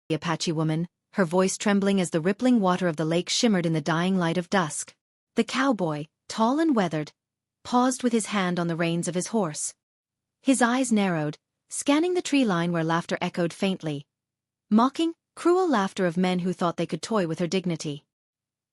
the Apache woman, her voice trembling as the rippling water of the lake shimmered in the dying light of dusk. The cowboy, tall and weathered, paused with his hand on the reins of his horse. His eyes narrowed, scanning the tree line where laughter echoed faintly. Mocking, cruel laughter of men who thought they could toy with her dignity.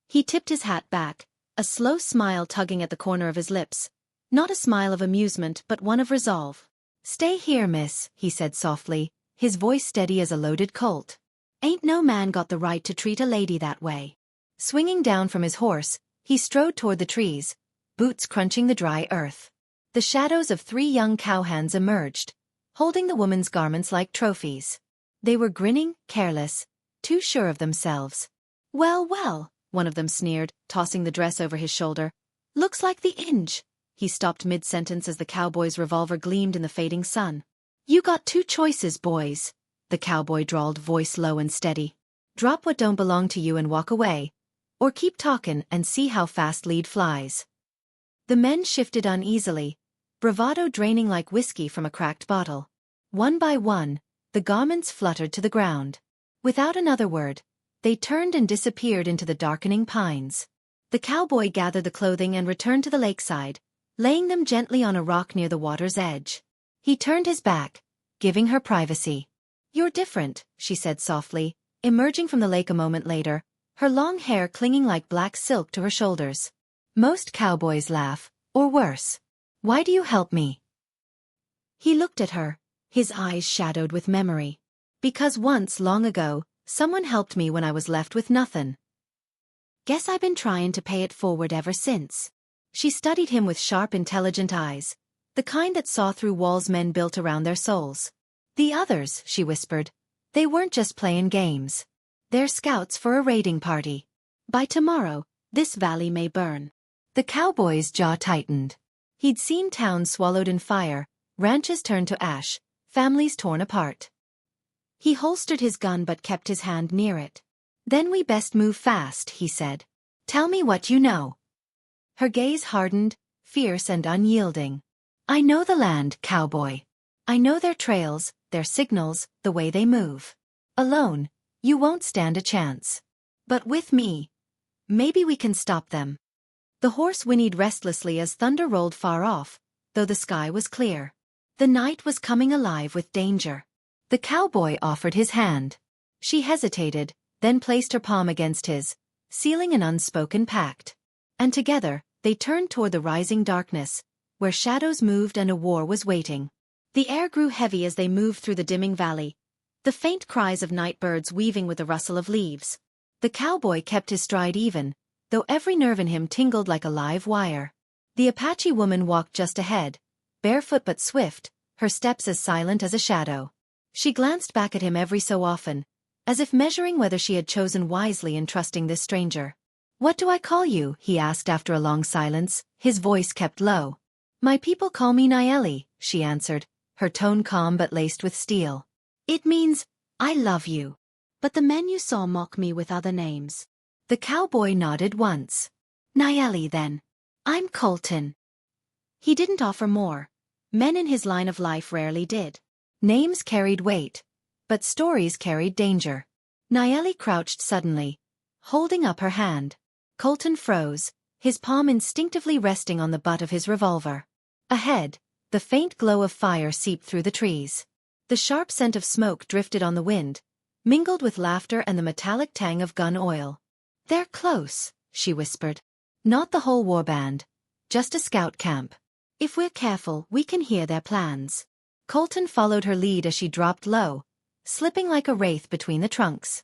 He tipped his hat back, a slow smile tugging at the corner of his lips. Not a smile of amusement but one of resolve. "Stay here, miss," he said softly, his voice steady as a loaded Colt. "Ain't no man got the right to treat a lady that way." Swinging down from his horse, he strode toward the trees, boots crunching the dry earth. The shadows of 3 young cowhands emerged, holding the woman's garments like trophies. They were grinning, careless, too sure of themselves. "Well, well," one of them sneered, tossing the dress over his shoulder. "Looks like the Inj." He stopped mid-sentence as the cowboy's revolver gleamed in the fading sun. "You got 2 choices, boys," the cowboy drawled, voice low and steady. "Drop what don't belong to you and walk away, or keep talkin' and see how fast lead flies." The men shifted uneasily, bravado draining like whiskey from a cracked bottle. One by one, the garments fluttered to the ground. Without another word, they turned and disappeared into the darkening pines. The cowboy gathered the clothing and returned to the lakeside, laying them gently on a rock near the water's edge. He turned his back, giving her privacy. "You're different," she said softly, emerging from the lake a moment later, her long hair clinging like black silk to her shoulders. "Most cowboys laugh, or worse. Why do you help me?" He looked at her, his eyes shadowed with memory. "Because once, long ago, someone helped me when I was left with nothin'. Guess I been tryin' to pay it forward ever since." She studied him with sharp, intelligent eyes, the kind that saw through walls men built around their souls. "The others," she whispered, "they weren't just playin' games. They're scouts for a raiding party. By tomorrow, this valley may burn." The cowboy's jaw tightened. He'd seen towns swallowed in fire, ranches turned to ash, families torn apart. He holstered his gun but kept his hand near it. "Then we best move fast," he said. "Tell me what you know." Her gaze hardened, fierce and unyielding. "I know the land, cowboy. I know their trails, their signals, the way they move. Alone, you won't stand a chance. But with me, maybe we can stop them." The horse whinnied restlessly as thunder rolled far off, though the sky was clear. The night was coming alive with danger. The cowboy offered his hand. She hesitated, then placed her palm against his, sealing an unspoken pact. And together, they turned toward the rising darkness, where shadows moved and a war was waiting. The air grew heavy as they moved through the dimming valley, the faint cries of night birds weaving with the rustle of leaves. The cowboy kept his stride even, though every nerve in him tingled like a live wire. The Apache woman walked just ahead, barefoot but swift, her steps as silent as a shadow. She glanced back at him every so often, as if measuring whether she had chosen wisely in trusting this stranger. "What do I call you?" he asked after a long silence, his voice kept low. "My people call me Nayeli," she answered, her tone calm but laced with steel. "It means, I love you. But the men you saw mock me with other names." The cowboy nodded once. "Nayeli then. I'm Colton." He didn't offer more. Men in his line of life rarely did. Names carried weight, but stories carried danger. Nayeli crouched suddenly, holding up her hand. Colton froze, his palm instinctively resting on the butt of his revolver. Ahead, the faint glow of fire seeped through the trees. The sharp scent of smoke drifted on the wind, mingled with laughter and the metallic tang of gun oil. "They're close," she whispered. "Not the whole warband, just a scout camp. If we're careful, we can hear their plans." Colton followed her lead as she dropped low, slipping like a wraith between the trunks.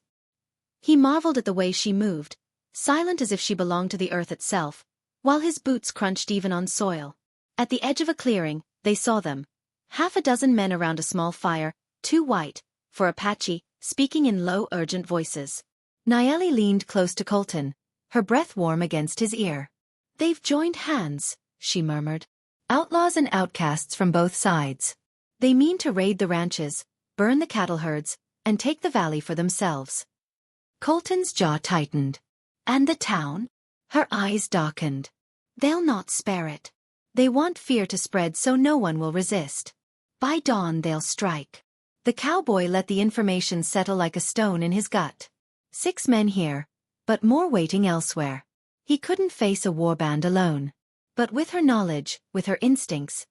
He marveled at the way she moved, silent as if she belonged to the earth itself, while his boots crunched even on soil. At the edge of a clearing, they saw them. 6 men around a small fire, 2 white, for Apache, speaking in low, urgent voices. Nayeli leaned close to Colton, her breath warm against his ear. "They've joined hands," she murmured. "Outlaws and outcasts from both sides. They mean to raid the ranches, burn the cattle herds, and take the valley for themselves." Colton's jaw tightened. "And the town?" Her eyes darkened. "They'll not spare it. They want fear to spread so no one will resist. By dawn they'll strike." The cowboy let the information settle like a stone in his gut. 6 men here, but more waiting elsewhere. He couldn't face a warband alone. But with her knowledge, with her instincts,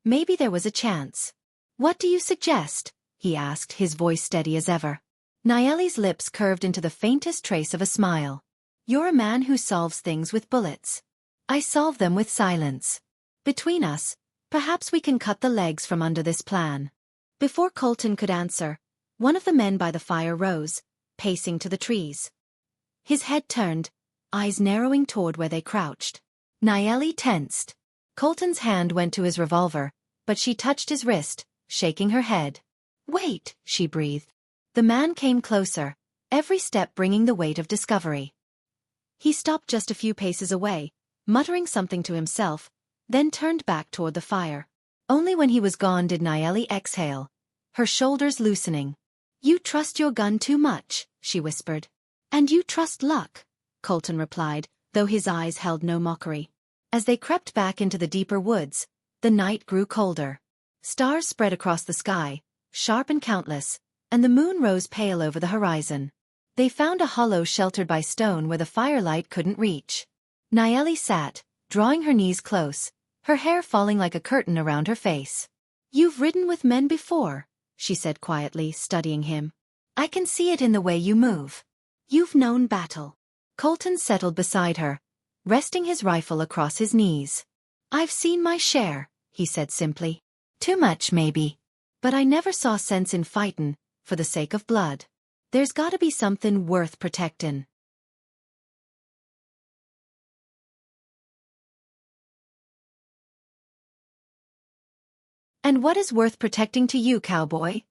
maybe there was a chance. "What do you suggest?" he asked, his voice steady as ever. Nayeli's lips curved into the faintest trace of a smile. "You're a man who solves things with bullets. I solve them with silence. Between us, perhaps we can cut the legs from under this plan." Before Colton could answer, one of the men by the fire rose, pacing to the trees. His head turned, eyes narrowing toward where they crouched. Nayeli tensed. Colton's hand went to his revolver, but she touched his wrist, shaking her head. "Wait," she breathed. The man came closer, every step bringing the weight of discovery. He stopped just a few paces away, muttering something to himself, then turned back toward the fire. Only when he was gone did Nayeli exhale, her shoulders loosening. "You trust your gun too much," she whispered. "And you trust luck," Colton replied, though his eyes held no mockery. As they crept back into the deeper woods, the night grew colder. Stars spread across the sky, sharp and countless, and the moon rose pale over the horizon. They found a hollow sheltered by stone where the firelight couldn't reach. Nayeli sat, drawing her knees close, her hair falling like a curtain around her face. "You've ridden with men before," she said quietly, studying him. "I can see it in the way you move. You've known battle." Colton settled beside her, resting his rifle across his knees. "I've seen my share," he said simply. "Too much, maybe. But I never saw sense in fightin' for the sake of blood. There's gotta be something worth protectin'." "And what is worth protecting to you, cowboy?"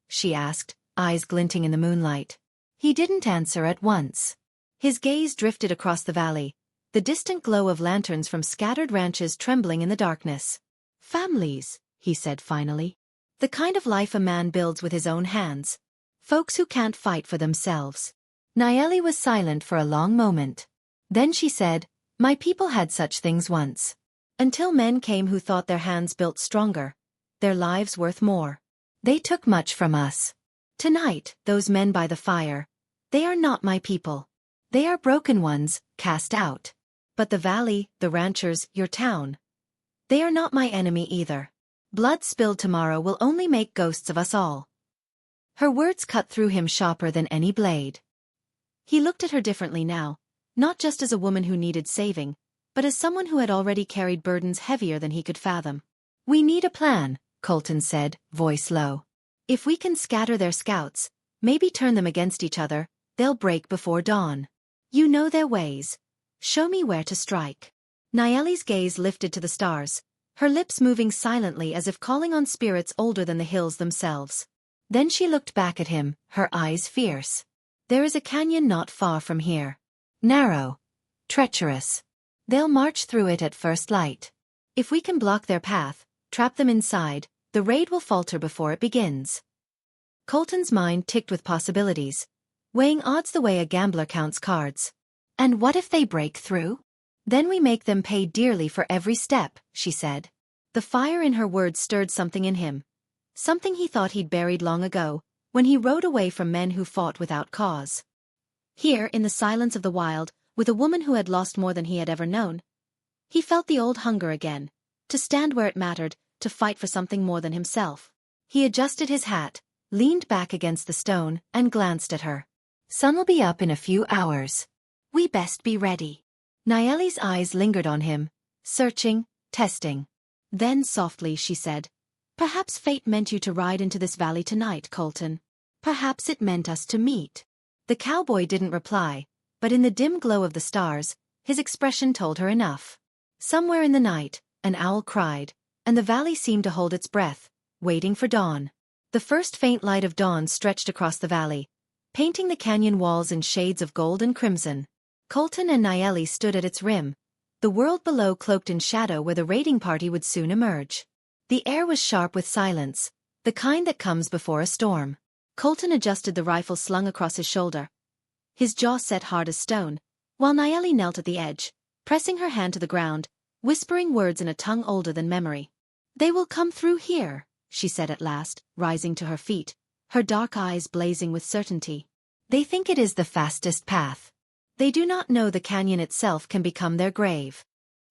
she asked, eyes glinting in the moonlight. He didn't answer at once. His gaze drifted across the valley, the distant glow of lanterns from scattered ranches trembling in the darkness. "Families," he said finally. "The kind of life a man builds with his own hands. Folks who can't fight for themselves." Nayeli was silent for a long moment. Then she said, "My people had such things once. Until men came who thought their hands built stronger, their lives worth more. They took much from us. Tonight, those men by the fire, they are not my people. They are broken ones, cast out. But the valley, the ranchers, your town, they are not my enemy either. Blood spilled tomorrow will only make ghosts of us all." Her words cut through him sharper than any blade. He looked at her differently now, not just as a woman who needed saving, but as someone who had already carried burdens heavier than he could fathom. "We need a plan," Colton said, voice low. "If we can scatter their scouts, maybe turn them against each other, they'll break before dawn. You know their ways. Show me where to strike." Nayeli's gaze lifted to the stars, her lips moving silently as if calling on spirits older than the hills themselves. Then she looked back at him, her eyes fierce. "There is a canyon not far from here. Narrow. Treacherous. They'll march through it at first light. If we can block their path, trap them inside, the raid will falter before it begins." Colton's mind ticked with possibilities, weighing odds the way a gambler counts cards. "And what if they break through? Then we make them pay dearly for every step," she said. The fire in her words stirred something in him, something he thought he'd buried long ago, when he rode away from men who fought without cause. Here, in the silence of the wild, with a woman who had lost more than he had ever known, he felt the old hunger again, to stand where it mattered, to fight for something more than himself. He adjusted his hat, leaned back against the stone, and glanced at her. "Sun will be up in a few hours. We best be ready." Nayeli's eyes lingered on him, searching, testing. Then softly she said, "Perhaps fate meant you to ride into this valley tonight, Colton. Perhaps it meant us to meet." The cowboy didn't reply, but in the dim glow of the stars, his expression told her enough. Somewhere in the night, an owl cried, and the valley seemed to hold its breath, waiting for dawn. The first faint light of dawn stretched across the valley, painting the canyon walls in shades of gold and crimson. Colton and Nayeli stood at its rim, the world below cloaked in shadow where the raiding party would soon emerge. The air was sharp with silence, the kind that comes before a storm. Colton adjusted the rifle slung across his shoulder, his jaw set hard as stone, while Nayeli knelt at the edge, pressing her hand to the ground, whispering words in a tongue older than memory. "They will come through here," she said at last, rising to her feet, her dark eyes blazing with certainty. They think it is the fastest path. They do not know the canyon itself can become their grave.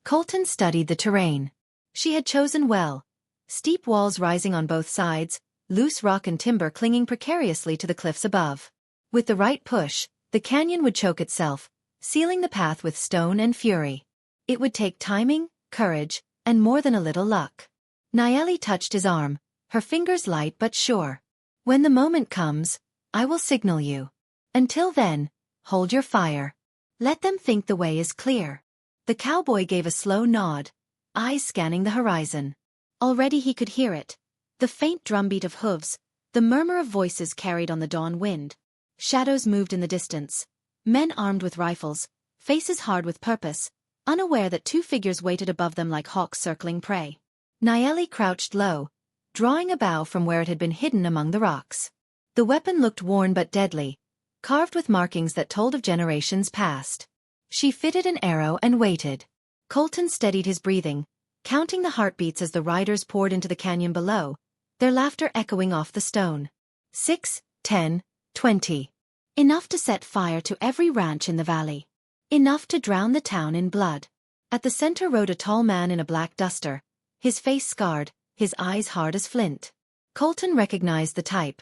Colton studied the terrain. She had chosen well. Steep walls rising on both sides, loose rock and timber clinging precariously to the cliffs above. With the right push, the canyon would choke itself, sealing the path with stone and fury. It would take timing, courage, and more than a little luck. Nayeli touched his arm, her fingers light but sure. When the moment comes, I will signal you. Until then, hold your fire. Let them think the way is clear. The cowboy gave a slow nod, eyes scanning the horizon. Already he could hear it. The faint drumbeat of hooves, the murmur of voices carried on the dawn wind. Shadows moved in the distance. Men armed with rifles, faces hard with purpose, unaware that two figures waited above them like hawks circling prey. Nayeli crouched low, drawing a bow from where it had been hidden among the rocks. The weapon looked worn but deadly, carved with markings that told of generations past. She fitted an arrow and waited. Colton steadied his breathing, counting the heartbeats as the riders poured into the canyon below, their laughter echoing off the stone. 6, 10, 20. Enough to set fire to every ranch in the valley. Enough to drown the town in blood. At the center rode a tall man in a black duster, his face scarred, his eyes hard as flint. Colton recognized the type.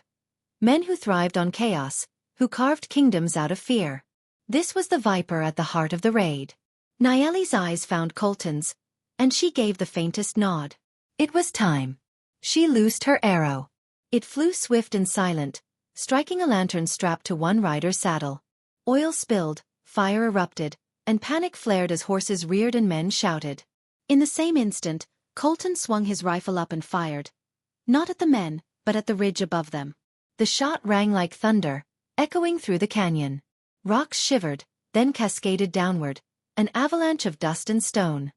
Men who thrived on chaos, who carved kingdoms out of fear. This was the viper at the heart of the raid. Nayeli's eyes found Colton's, and she gave the faintest nod. It was time. She loosed her arrow. It flew swift and silent, striking a lantern strapped to one rider's saddle. Oil spilled, fire erupted, and panic flared as horses reared and men shouted. In the same instant, Colton swung his rifle up and fired. Not at the men, but at the ridge above them. The shot rang like thunder, echoing through the canyon. Rocks shivered, then cascaded downward, an avalanche of dust and stone.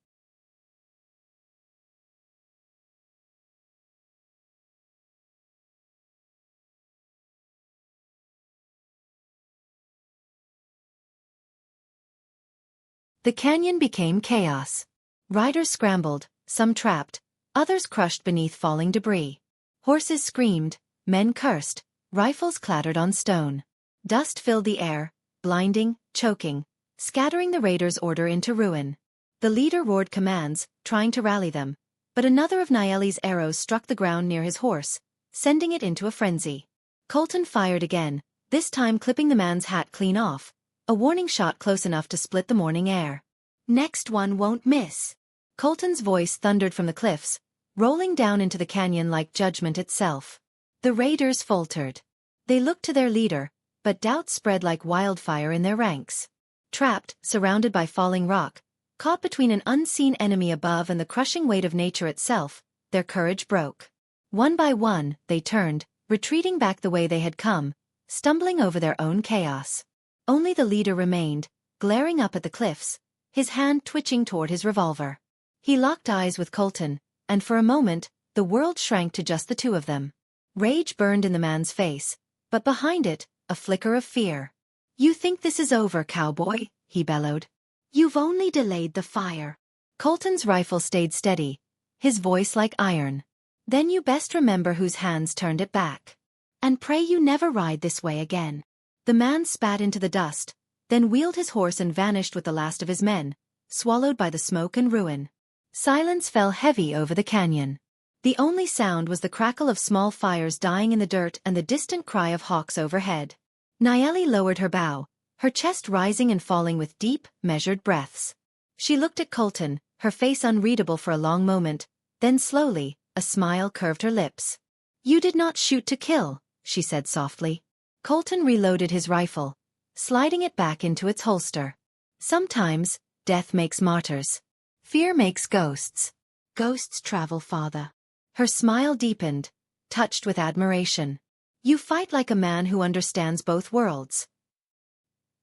The canyon became chaos. Riders scrambled, some trapped, others crushed beneath falling debris. Horses screamed, men cursed, rifles clattered on stone. Dust filled the air, blinding, choking, scattering the raiders' order into ruin. The leader roared commands, trying to rally them, but another of Nayeli's arrows struck the ground near his horse, sending it into a frenzy. Colton fired again, this time clipping the man's hat clean off, a warning shot close enough to split the morning air. Next one won't miss. Colton's voice thundered from the cliffs, rolling down into the canyon like judgment itself. The raiders faltered. They looked to their leader, but doubt spread like wildfire in their ranks. Trapped, surrounded by falling rock, caught between an unseen enemy above and the crushing weight of nature itself, their courage broke. One by one, they turned, retreating back the way they had come, stumbling over their own chaos. Only the leader remained, glaring up at the cliffs, his hand twitching toward his revolver. He locked eyes with Colton, and for a moment, the world shrank to just the two of them. Rage burned in the man's face, but behind it, a flicker of fear. "You think this is over, cowboy?" he bellowed. "You've only delayed the fire." Colton's rifle stayed steady, his voice like iron. "Then you best remember whose hands turned it back. And pray you never ride this way again." The man spat into the dust, then wheeled his horse and vanished with the last of his men, swallowed by the smoke and ruin. Silence fell heavy over the canyon. The only sound was the crackle of small fires dying in the dirt and the distant cry of hawks overhead. Nayeli lowered her bow, her chest rising and falling with deep, measured breaths. She looked at Colton, her face unreadable for a long moment, then slowly, a smile curved her lips. "You did not shoot to kill," she said softly. Colton reloaded his rifle, sliding it back into its holster. Sometimes, death makes martyrs. Fear makes ghosts. Ghosts travel farther. Her smile deepened, touched with admiration. "You fight like a man who understands both worlds."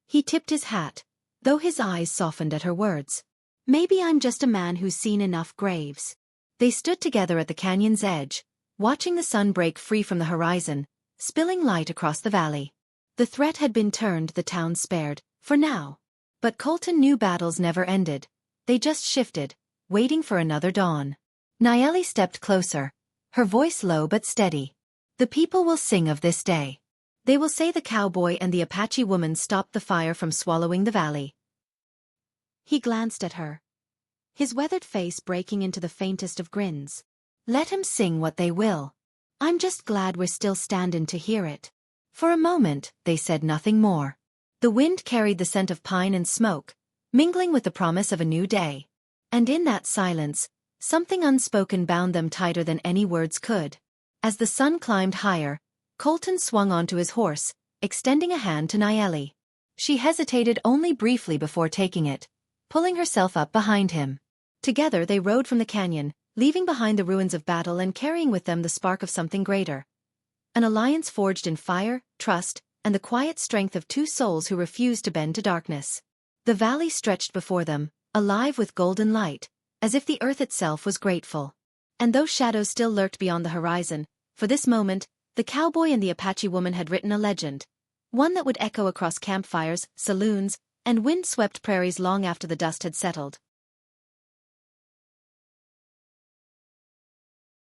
He tipped his hat, though his eyes softened at her words. "Maybe I'm just a man who's seen enough graves." They stood together at the canyon's edge, watching the sun break free from the horizon, spilling light across the valley. The threat had been turned, the town spared, for now. But Colton knew battles never ended. They just shifted, waiting for another dawn. Nayeli stepped closer, her voice low but steady. "The people will sing of this day. They will say the cowboy and the Apache woman stopped the fire from swallowing the valley." He glanced at her, his weathered face breaking into the faintest of grins. "Let 'em sing what they will. I'm just glad we're still standin' to hear it." For a moment, they said nothing more. The wind carried the scent of pine and smoke, mingling with the promise of a new day. And in that silence, something unspoken bound them tighter than any words could. As the sun climbed higher, Colton swung onto his horse, extending a hand to Nayeli. She hesitated only briefly before taking it, pulling herself up behind him. Together they rode from the canyon, leaving behind the ruins of battle and carrying with them the spark of something greater. An alliance forged in fire, trust, and the quiet strength of two souls who refused to bend to darkness. The valley stretched before them, alive with golden light, as if the earth itself was grateful. And though shadows still lurked beyond the horizon, for this moment, the cowboy and the Apache woman had written a legend. One that would echo across campfires, saloons, and wind-swept prairies long after the dust had settled.